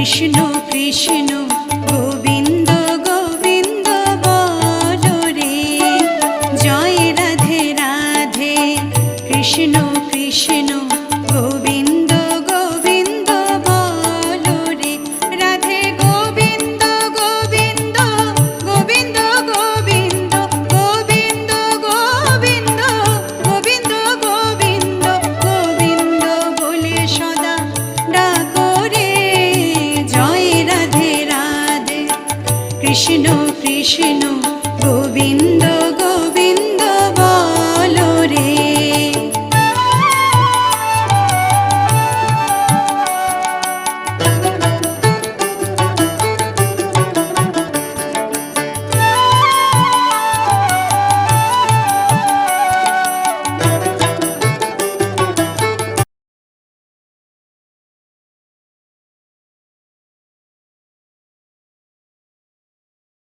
কৃষ্ণ কৃষ্ণ গোবিন্দ গোবিন্দ বলো রে, জয় রাধে রাধে। কৃষ্ণ কৃষ্ণ গোবিন্দ গোবিন্দ বলো রে, রাধে গোবিন্দ গোবিন্দ গোবিন্দ গোবিন্দ গোবিন্দ গোবিন্দ গোবিন্দ গোবিন্দ গোবিন্দ বলে সদা ডাকো রে, জয় রাধে রাধে। কৃষ্ণ কৃষ্ণ